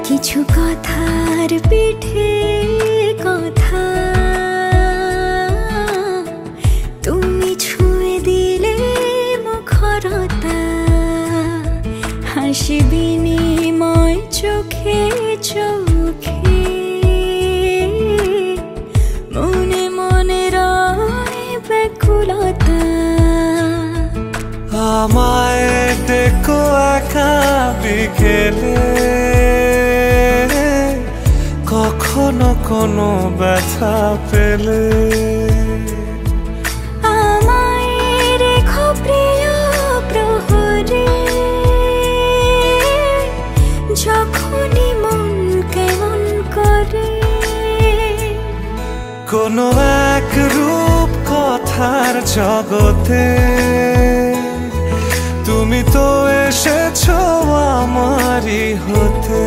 কিছু কথার পিঠে কথা তুমি ছুঁয়ে দিলে মুখরতা হাসি বিনিময় চোখে চোখে মনে মনে রয় ব্যাকুলতা আমায় দেখো একা বিকেলে কখনো কোনো ব্যথা পেলে আমায় রেখো প্রিয় প্রহরে যখনই মন কেমন করে কোনো এক রূপ কথার জগতে তুমি তো এসেছো আমারই হতে।